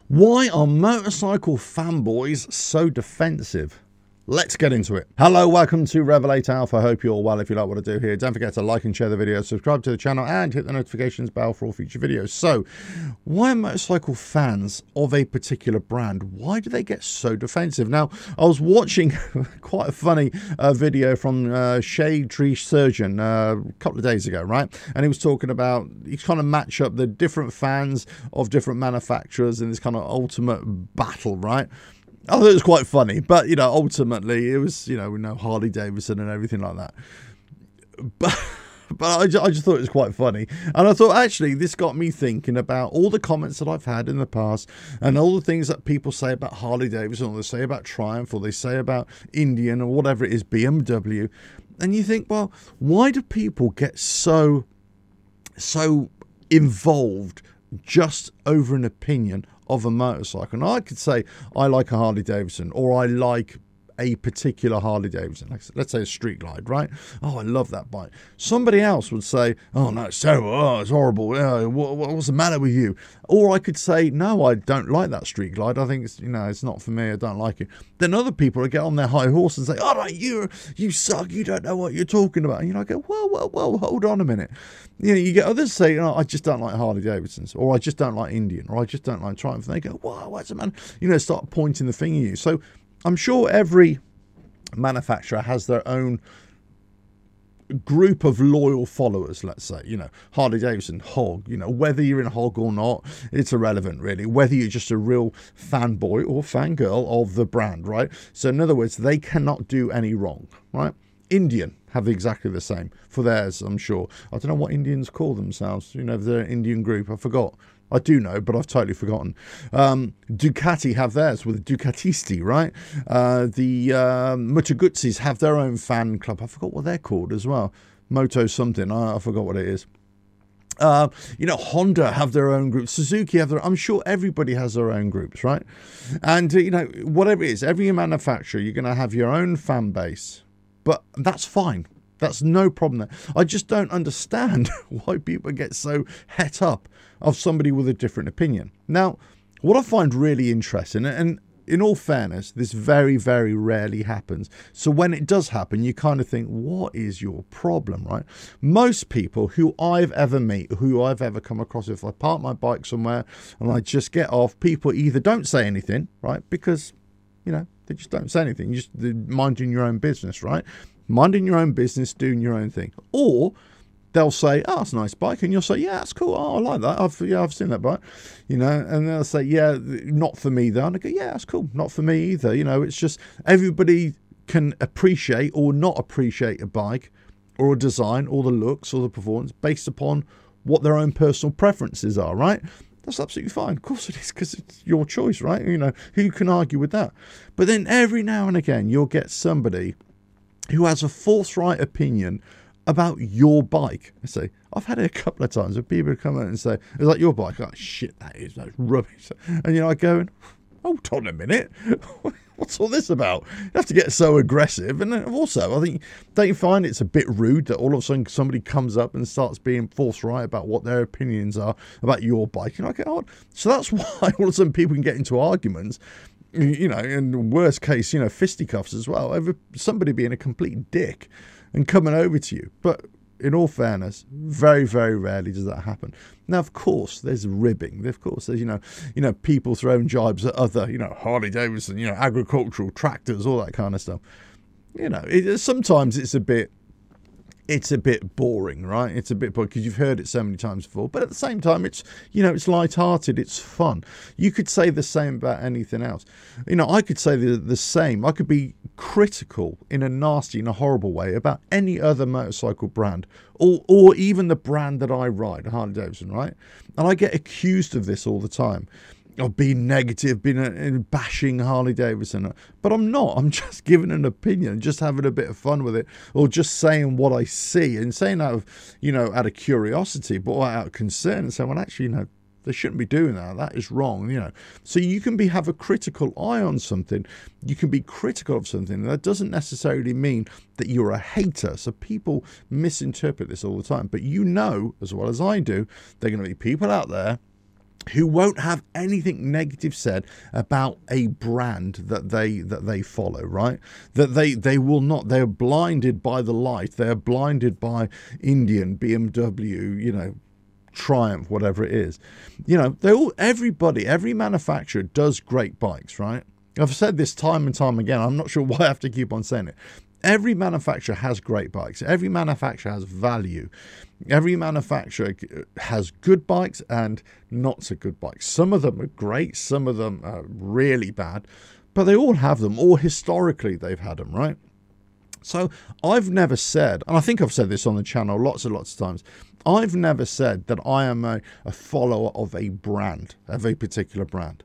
Why are motorcycle fanboys so defensive? Let's get into it. Hello, welcome to RevelatorAlf. I hope you're all well. If you like what I do here, don't forget to like and share the video, subscribe to the channel, and hit the notifications bell for all future videos. So, why are motorcycle fans of a particular brand, why do they get so defensive? Now, I was watching quite a funny video from Shade Tree Surgeon a couple of days ago, right? And he was talking about, he's kind of match up the different fans of different manufacturers in this kind of ultimate battle, right? I thought it was quite funny, but, you know, ultimately it was, you know, we know Harley Davidson and everything like that. But I just thought it was quite funny. And I thought, actually, this got me thinking about all the comments that I've had in the past and all the things that people say about Harley Davidson, or they say about Triumph, or they say about Indian, or whatever it is, BMW. And you think, well, why do people get so involved just over an opinion of a motorcycle? And I could say I like a Harley Davidson, or I like a particular Harley Davidson, like, let's say a Street Glide, right? Oh, I love that bike. Somebody else would say, oh no, it's terrible, oh, it's horrible, what's the matter with you? Or I could say, no, I don't like that Street Glide, I think it's, you know, it's not for me, I don't like it. Then other people would get on their high horse and say, all right, you suck, you don't know what you're talking about. And you know, I go, well, hold on a minute. You know, you get others say, oh, I just don't like Harley Davidsons, or I just don't like Indian, or I just don't like Triumph. And they go, wow, what's the man? You know, start pointing the finger at you. So I'm sure every manufacturer has their own group of loyal followers, let's say. You know, Harley Davidson, Hog, you know, whether you're in Hog or not, it's irrelevant really, whether you're just a real fanboy or fangirl of the brand, right? So in other words, they cannot do any wrong, right? Indian have exactly the same for theirs, I'm sure. I don't know what Indians call themselves, you know, if they're an Indian group, I forgot. I do know, but I've totally forgotten. Ducati have theirs with Ducatisti, right? The Moto Guzzis have their own fan club. I forgot what they're called as well. Moto something. I forgot what it is. You know, Honda have their own groups. Suzuki have their. I'm sure everybody has their own groups, right? And you know, whatever it is, every manufacturer, you're going to have your own fan base, but that's fine. That's no problem there. I just don't understand why people get so het up of somebody with a different opinion. Now, what I find really interesting, and in all fairness, this very, very rarely happens. So when it does happen, you kind of think, what is your problem, right? Most people who I've ever met, who I've ever come across, if I park my bike somewhere and I just get off, people either don't say anything, right? Because, you know, they just don't say anything. You just minding your own business, right? Minding your own business, doing your own thing. Or they'll say, oh, it's a nice bike. And you'll say, yeah, that's cool. Oh, I like that. I've seen that bike, you know. And they'll say, yeah, not for me though. And I go, yeah, that's cool. Not for me either. You know, it's just everybody can appreciate or not appreciate a bike or a design or the looks or the performance based upon what their own personal preferences are, right? That's absolutely fine. Of course it is, because it's your choice, right? You know, who can argue with that? But then every now and again, you'll get somebody who has a forthright opinion about your bike. I say, I've had it a couple of times where people come out and say, is that your bike? Oh, shit, that's rubbish. And, you know, I go, hold on a minute. What's all this about? You have to get so aggressive. And also, I think, don't you find it's a bit rude that all of a sudden somebody comes up and starts being forthright about what their opinions are about your bike? And I go, oh, so that's why all of a sudden people can get into arguments. You know, in worst case, you know, fisticuffs as well, over somebody being a complete dick and coming over to you. But in all fairness, very, very rarely does that happen. Now, of course, there's ribbing. Of course, there's, you know, people throwing jibes at other, you know, Harley Davidson, you know, agricultural tractors, all that kind of stuff. You know, sometimes it's a bit boring, right? It's a bit boring because you've heard it so many times before. But at the same time, it's, you know, it's light-hearted, it's fun. You could say the same about anything else. You know, I could say the same. I could be critical in a nasty, in a horrible way about any other motorcycle brand, or even the brand that I ride, Harley Davidson, right? And I get accused of this all the time. Of being negative, being bashing Harley Davidson. But I'm not. I'm just giving an opinion, just having a bit of fun with it, or just saying what I see, and saying out of, you know, out of curiosity, but out of concern, and saying, well, actually, you know, they shouldn't be doing that. That is wrong, you know. So you can have a critical eye on something. You can be critical of something. That doesn't necessarily mean that you're a hater. So people misinterpret this all the time. But you know, as well as I do, there are going to be people out there who won't have anything negative said about a brand that they follow, right? That they will not. They're blinded by the light. They're blinded by Indian, BMW, you know, Triumph, whatever it is. You know, every manufacturer does great bikes, right? I've said this time and time again. I'm not sure why I have to keep on saying it. Every manufacturer has great bikes. Every manufacturer has value. Every manufacturer has good bikes and not so good bikes. Some of them are great. Some of them are really bad. But they all have them. Or historically, they've had them, right? So I've never said, and I think I've said this on the channel lots and lots of times, I've never said that I am a follower of a brand, of a particular brand.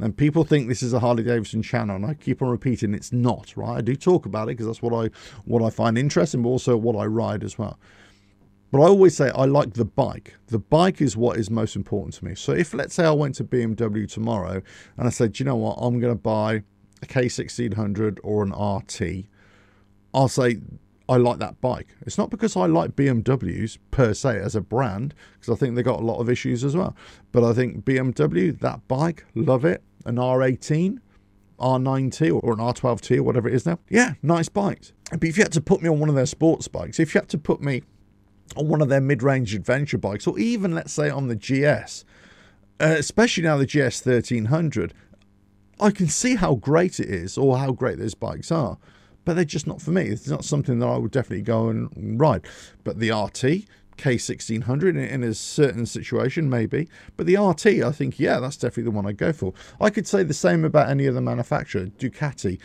And people think this is a Harley Davidson channel, and I keep on repeating it's not, right? I do talk about it because that's what I find interesting, but also what I ride as well. But I always say I like the bike. The bike is what is most important to me. So if, let's say, I went to BMW tomorrow and I said, you know what, I'm going to buy a K1600 or an RT, I'll say I like that bike. It's not because I like BMWs per se as a brand, because I think they got a lot of issues as well. But I think BMW, that bike, love it. An R18, R9T or an R12T or whatever it is now. Yeah, nice bikes. But if you had to put me on one of their sports bikes, if you had to put me on one of their mid-range adventure bikes, or even, let's say, on the GS, especially now the GS 1300, I can see how great it is, or how great those bikes are. But they're just not for me. It's not something that I would definitely go and ride. But the RT, K1600 in a certain situation, maybe. But the RT, I think, yeah, that's definitely the one I'd go for. I could say the same about any other manufacturer. Ducati.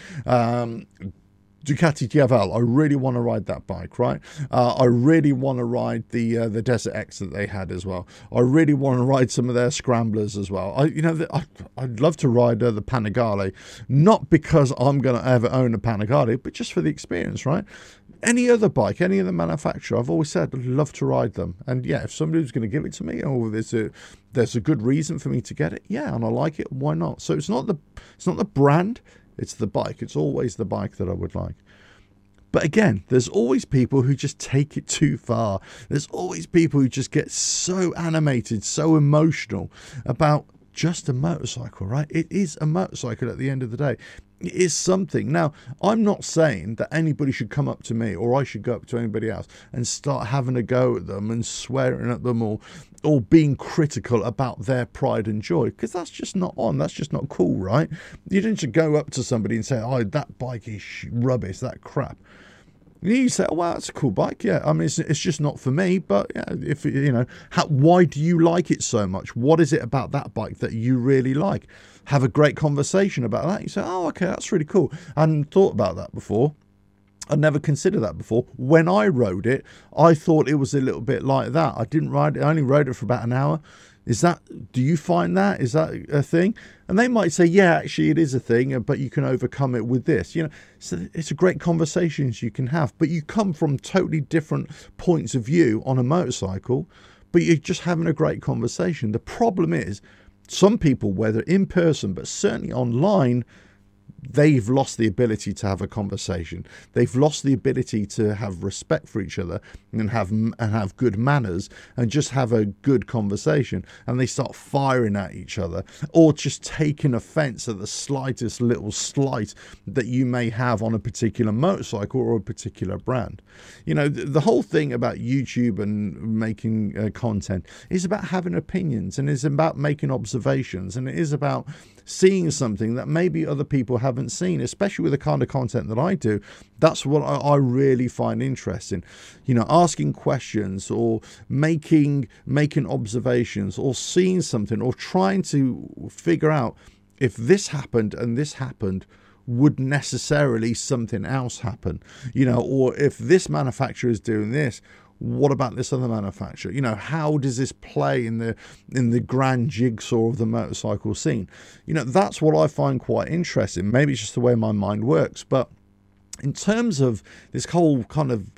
Ducati Diavel, I really want to ride that bike, right? I really want to ride the Desert X that they had as well. I really want to ride some of their scramblers as well. I'd love to ride the Panigale, not because I'm going to ever own a Panigale, but just for the experience, right? Any other bike, any other manufacturer, I've always said I'd love to ride them. And yeah, if somebody was going to give it to me, or there's a good reason for me to get it, yeah, and I like it, why not? So it's not the brand. It's the bike. It's always the bike that I would like. But again, there's always people who just take it too far. There's always people who just get so animated, so emotional about just a motorcycle, right? It is a motorcycle at the end of the day. It is something. Now, I'm not saying that anybody should come up to me, or I should go up to anybody else and start having a go at them and swearing at them, or being critical about their pride and joy, because that's just not on. That's just not cool, right? You didn't just go up to somebody and say, oh, that bike is rubbish, that crap. You say, oh, wow, that's a cool bike. Yeah, I mean, it's just not for me. But yeah, if you know, why do you like it so much? What is it about that bike that you really like? Have a great conversation about that. You say, oh, okay, that's really cool. I hadn't thought about that before. I'd never considered that before. When I rode it, I thought it was a little bit like that. I didn't ride it. I only rode it for about an hour. Do you find that? Is that a thing? And they might say, yeah, actually it is a thing, but you can overcome it with this. You know, so it's a great conversations you can have, but you come from totally different points of view on a motorcycle, but you're just having a great conversation. The problem is some people, whether in person, but certainly online, they've lost the ability to have a conversation. They've lost the ability to have respect for each other and have good manners and just have a good conversation. And they start firing at each other, or just taking offense at the slightest little slight that you may have on a particular motorcycle or a particular brand. You know, the whole thing about YouTube and making content is about having opinions, and is about making observations, and it is about seeing something that maybe other people haven't seen, especially with the kind of content that I do. That's what I really find interesting. You know, asking questions, or making observations, or seeing something, or trying to figure out if this happened and this happened, would necessarily something else happen? You know, or if this manufacturer is doing this, what about this other manufacturer? You know, how does this play in the grand jigsaw of the motorcycle scene? You know, that's what I find quite interesting. Maybe it's just the way my mind works, but in terms of this whole kind of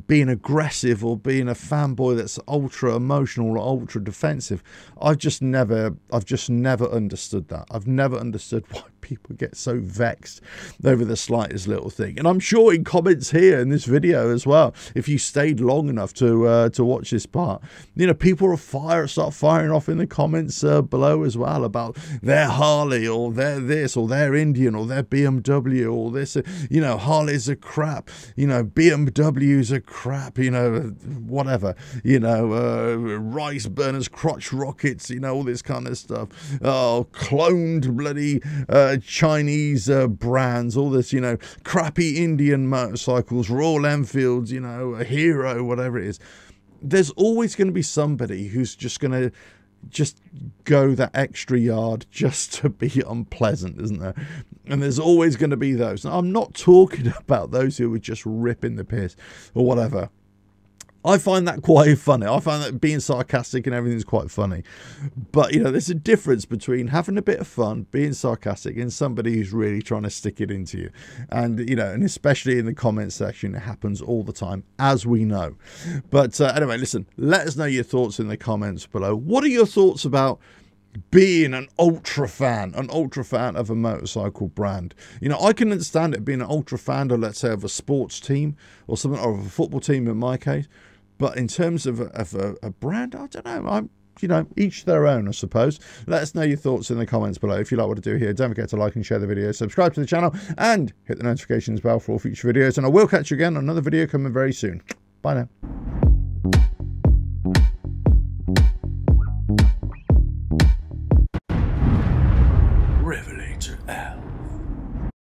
being aggressive, or being a fanboy that's ultra emotional or ultra defensive, I've just never understood that. I've never understood why people get so vexed over the slightest little thing. And I'm sure in comments here in this video as well, if you stayed long enough to watch this part, you know, people will start firing off in the comments below as well about their Harley, or their this, or their Indian, or their BMW, or this, you know, Harleys are crap, you know, BMWs are crap, you know, whatever, you know, rice burners, crotch rockets, you know, all this kind of stuff. Oh, cloned bloody Chinese brands, all this, you know, crappy Indian motorcycles, Royal Enfields, you know, a Hero, whatever it is. There's always going to be somebody who's just going to go that extra yard just to be unpleasant, isn't there? And there's always going to be those. Now, I'm not talking about those who are just ripping the piss or whatever. I find that quite funny. I find that being sarcastic and everything is quite funny. But, you know, there's a difference between having a bit of fun, being sarcastic, and somebody who's really trying to stick it into you. And, you know, and especially in the comment section, it happens all the time, as we know. But anyway, listen, let us know your thoughts in the comments below. What are your thoughts about being an ultra fan of a motorcycle brand? You know, I can understand it being an ultra fan of, let's say, of a sports team or something, or of a football team in my case. But in terms of a brand, I don't know. You know, each their own, I suppose. Let us know your thoughts in the comments below. If you like what I do here, don't forget to like and share the video, subscribe to the channel, and hit the notifications bell for all future videos. And I will catch you again on another video coming very soon. Bye now.